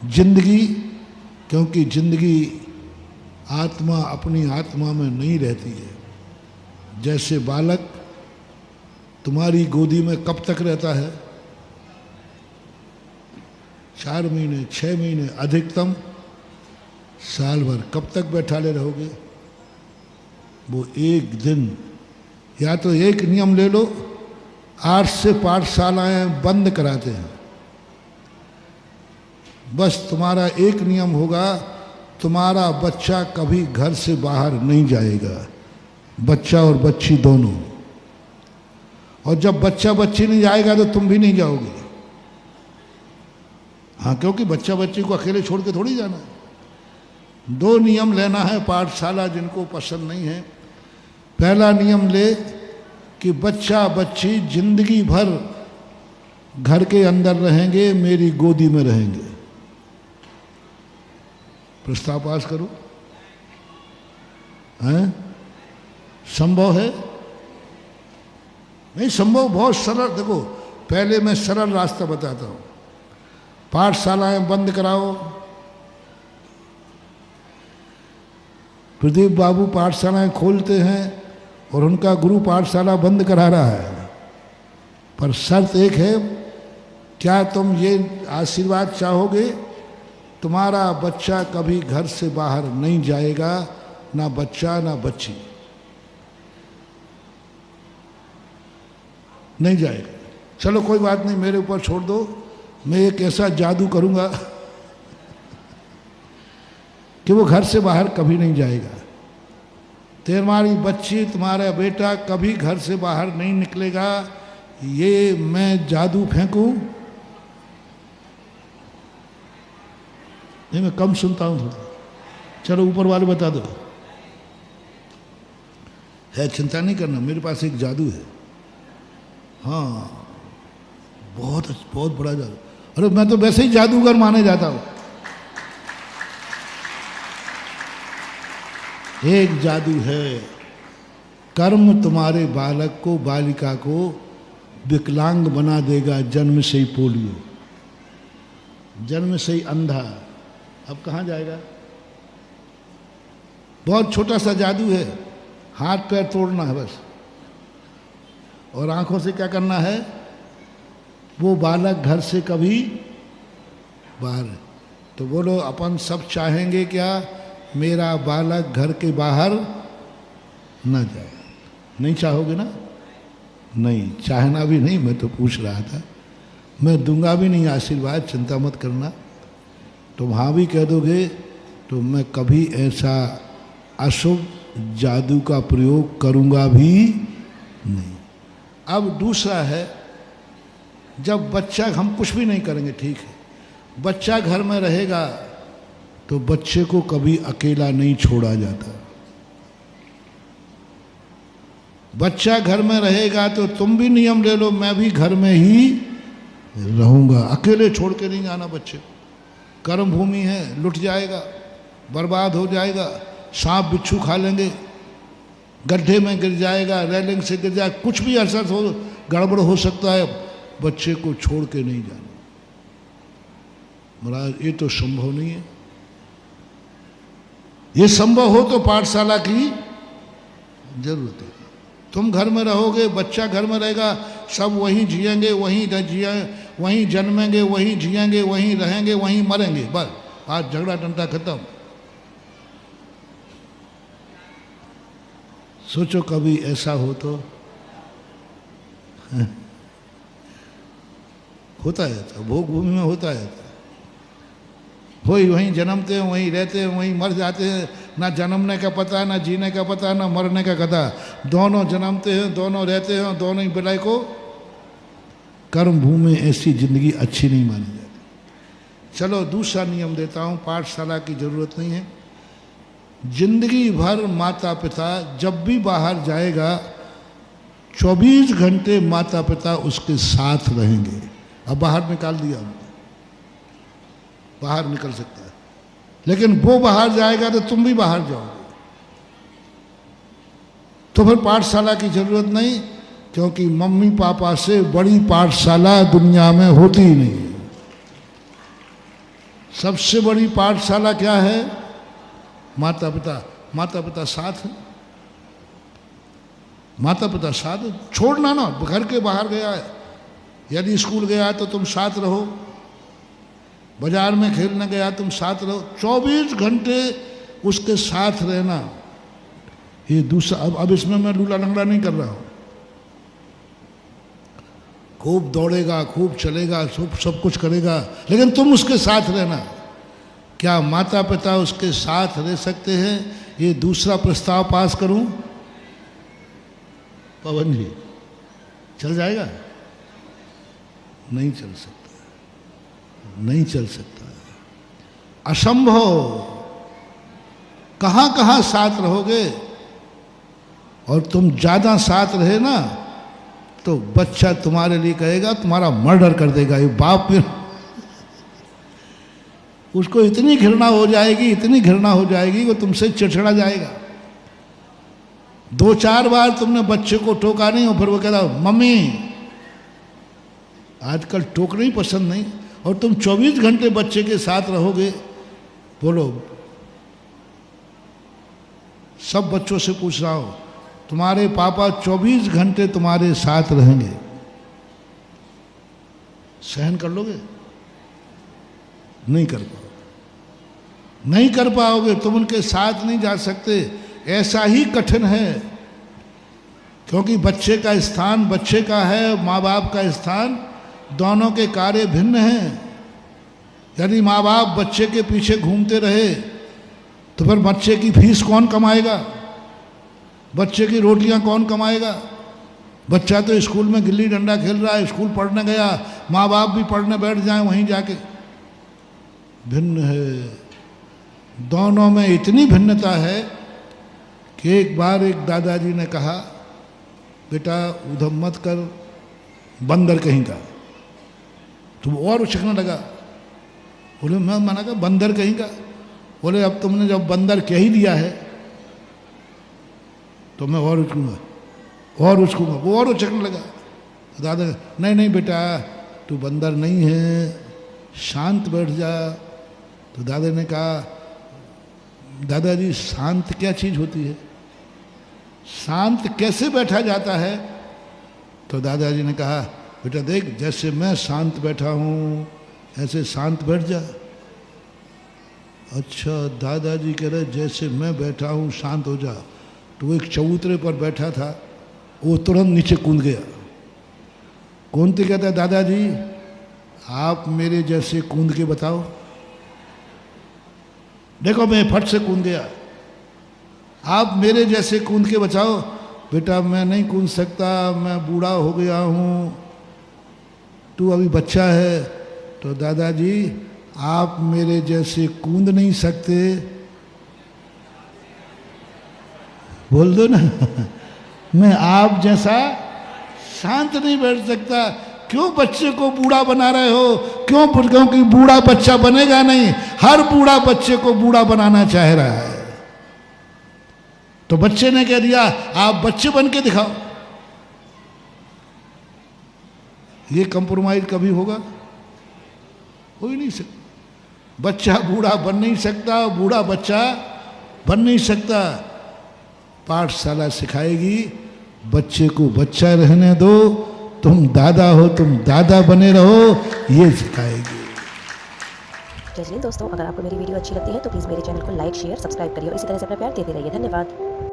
जिंदगी, क्योंकि जिंदगी आत्मा अपनी आत्मा में नहीं रहती है। जैसे बालक तुम्हारी गोदी में कब तक रहता है? 4 महीने, 6 महीने, अधिकतम साल भर। कब तक बैठाले रहोगे? वो एक दिन। या तो एक नियम ले लो, 8 से पाठशालाएं बंद कराते हैं। बस तुम्हारा एक नियम होगा, तुम्हारा बच्चा कभी घर से बाहर नहीं जाएगा, बच्चा और बच्ची दोनों। और जब बच्चा बच्ची नहीं जाएगा तो तुम भी नहीं जाओगे। हाँ, क्योंकि बच्चा बच्ची को अकेले छोड़ के थोड़ी जाना है। 2 नियम लेना है पाठशाला जिनको पसंद नहीं है। पहला नियम ले कि बच्चा बच्ची जिंदगी भर घर के अंदर रहेंगे, मेरी गोदी में रहेंगे। प्रस्ताव पास करो। हैं? संभव है? नहीं संभव, बहुत सरल। देखो, पहले मैं सरल रास्ता बताता हूं। पाठशालाएं बंद कराओ। प्रदीप बाबू पाठशालाएं खोलते हैं और उनका गुरु पाठशाला बंद करा रहा है, पर शर्त एक है, क्या तुम ये आशीर्वाद चाहोगे? तुम्हारा बच्चा कभी घर से बाहर नहीं जाएगा, ना बच्चा ना बच्ची, नहीं जाएगा। चलो कोई बात नहीं, मेरे ऊपर छोड़ दो, मैं एक ऐसा जादू करूंगा कि वो घर से बाहर कभी नहीं जाएगा। तुम्हारी बच्ची, तुम्हारा बेटा कभी घर से बाहर नहीं निकलेगा। ये मैं जादू फेंकूं? नहीं, मैं कम सुनता हूं थोड़ा। चलो ऊपर वाले बता दो। है, चिंता नहीं करना, मेरे पास एक जादू है। हाँ, बहुत बड़ा जादू। अरे मैं तो वैसे ही जादूगर माने जाता हूं। एक जादू है, कर्म तुम्हारे बालक को, बालिका को विकलांग बना देगा। जन्म से ही पोलियो, जन्म से ही अंधा। अब कहाँ जाएगा? बहुत छोटा सा जादू है, हाथ पैर तोड़ना है बस, और आंखों से क्या करना है? वो बालक घर से कभी बाहर। तो बोलो, अपन सब चाहेंगे क्या? मेरा बालक घर के बाहर न जाए। नहीं चाहोगे ना? नहीं, चाहना भी नहीं, मैं तो पूछ रहा था। मैं दूंगा भी नहीं आशीर्वाद, चिंता मत करना। तुम हाँ भी कह दोगे तो मैं कभी ऐसा अशुभ जादू का प्रयोग करूंगा भी नहीं। अब दूसरा है, जब बच्चा, हम कुछ भी नहीं करेंगे, ठीक है, बच्चा घर में रहेगा तो बच्चे को कभी अकेला नहीं छोड़ा जाता। बच्चा घर में रहेगा तो तुम भी नियम ले लो, मैं भी घर में ही रहूंगा, अकेले छोड़ के नहीं जाना बच्चे को। कर्म भूमि है, लुट जाएगा, बर्बाद हो जाएगा, सांप बिच्छू खा लेंगे, गड्ढे में गिर जाएगा, रेलिंग से गिर जाएगा, कुछ भी ऐसा हो, गड़बड़ हो सकता है। बच्चे को छोड़ के नहीं जाना। महाराज, ये तो संभव नहीं है। ये संभव हो तो पाठशाला की जरूरत है। तुम घर में रहोगे, बच्चा घर में रहेगा, सब वहीं जिएंगे, वहीं जन्मेंगे, वहीं जिएंगे, वहीं रहेंगे, वहीं मरेंगे, बस। आज झगड़ा टंटा खत्म। सोचो कभी ऐसा हो तो। होता है तो भोग भूमि में होता है, वहीं जन्मते हैं, वहीं रहते हैं, वहीं मर जाते हैं। ना जन्मने का पता, ना जीने का पता, ना मरने का पता। दोनों जन्मते हैं, दोनों रहते हैं, दोनों ही बिलाई को। कर्म भूमि में ऐसी जिंदगी अच्छी नहीं मानी जाती। चलो दूसरा नियम देता हूँ, पाठशाला की जरूरत नहीं है। जिंदगी भर माता पिता जब भी बाहर जाएगा, 24 घंटे माता पिता उसके साथ रहेंगे। अब बाहर निकाल दिया हमने, बाहर निकल सकता है, लेकिन वो बाहर जाएगा तो तुम भी बाहर जाओगे। तो फिर पाठशाला की जरूरत नहीं, क्योंकि मम्मी पापा से बड़ी पाठशाला दुनिया में होती ही नहीं है। सबसे बड़ी पाठशाला क्या है? माता पिता। माता पिता साथ है, माता पिता साथ है। छोड़ना ना, घर के बाहर गया है, यदि स्कूल गया तो तुम साथ रहो, बाजार में खेलने गया तुम साथ रहो, 24 घंटे उसके साथ रहना। ये दूसरा, अब इसमें मैं लूला लंगड़ा नहीं कर रहा हूं। खूब दौड़ेगा, खूब चलेगा, सब कुछ करेगा, लेकिन तुम उसके साथ रहना। क्या माता पिता उसके साथ रह सकते हैं? ये दूसरा प्रस्ताव पास करूं? पवन जी चल जाएगा? नहीं चल सकता, नहीं चल सकता, असंभव। कहां कहां साथ रहोगे? और तुम ज्यादा साथ रहे ना तो बच्चा तुम्हारे लिए कहेगा तुम्हारा मर्डर कर देगा। ये बाप में उसको इतनी घृणा हो जाएगी, इतनी घृणा हो जाएगी वो तुमसे चिड़चिड़ा जाएगा। 2-4 बार तुमने बच्चे को टोका नहीं और फिर वो कहता मम्मी, आजकल टोकना ही पसंद नहीं, और तुम 24 घंटे बच्चे के साथ रहोगे। बोलो, सब बच्चों से पूछ रहा हूं, तुम्हारे पापा 24 घंटे तुम्हारे साथ रहेंगे, सहन कर लोगे? नहीं कर पाओगे, नहीं कर पाओगे। तुम उनके साथ नहीं जा सकते। ऐसा ही कठिन है, क्योंकि बच्चे का स्थान बच्चे का है, माँ बाप का स्थान, दोनों के कार्य भिन्न हैं। यदि माँ बाप बच्चे के पीछे घूमते रहे तो फिर बच्चे की फीस कौन कमाएगा? बच्चे की रोटियां कौन कमाएगा? बच्चा तो स्कूल में गिल्ली डंडा खेल रहा है, स्कूल पढ़ने गया, माँ बाप भी पढ़ने बैठ जाए वहीं जाके। भिन्न है, दोनों में इतनी भिन्नता है कि एक बार एक दादाजी ने कहा, बेटा उधर मत कर, बंदर कहीं का। तो वो और उछकने लगा। बोले मैं मना कर, बंदर कहीं का। बोले अब तुमने जब बंदर कह ही दिया है तो मैं और उछकूंगा, और उछकूंगा। वो और उछकने लगा। दादा नहीं नहीं बेटा, तू बंदर नहीं है, शांत बैठ जा। तो दादा ने कहा, दादाजी शांत क्या चीज होती है? शांत कैसे बैठा जाता है? तो दादाजी ने कहा, बेटा देख, जैसे मैं शांत बैठा हूं ऐसे शांत बैठ जा। अच्छा, दादाजी कह रहे जैसे मैं बैठा हूं शांत हो जा। तो वो एक चबूतरे पर बैठा था, वो तुरंत नीचे कूद गया। कूदते कहता, दादाजी आप मेरे जैसे कूद के बताओ। देखो मैं फट से कूद गया, आप मेरे जैसे कूद के बचाओ। बेटा मैं नहीं कूद सकता, मैं बूढ़ा हो गया हूँ, तू अभी बच्चा है। तो दादाजी आप मेरे जैसे कूद नहीं सकते, बोल दो ना। मैं आप जैसा शांत नहीं बैठ सकता। क्यों बच्चे को बूढ़ा बना रहे हो? क्यों? क्योंकि बूढ़ा बच्चा बनेगा नहीं, हर बूढ़ा बच्चे को बूढ़ा बनाना चाह रहा है। तो बच्चे ने कह दिया आप बच्चे बन के दिखाओ। ये कंप्रोमाइज कभी होगा? हो ही नहीं सकता। बच्चा बूढ़ा बन नहीं सकता, बूढ़ा बच्चा बन नहीं सकता। पाठशाला सिखाएगी बच्चे को बच्चा रहने दो, तुम दादा हो, तुम दादा बने रहो, ये सिखाएगी। जय हिंद दोस्तों, अगर आपको मेरी वीडियो अच्छी लगती है तो प्लीज़ मेरे चैनल को लाइक शेयर सब्सक्राइब करिए और इसी तरह से अपना प्यार देते रहिए। धन्यवाद।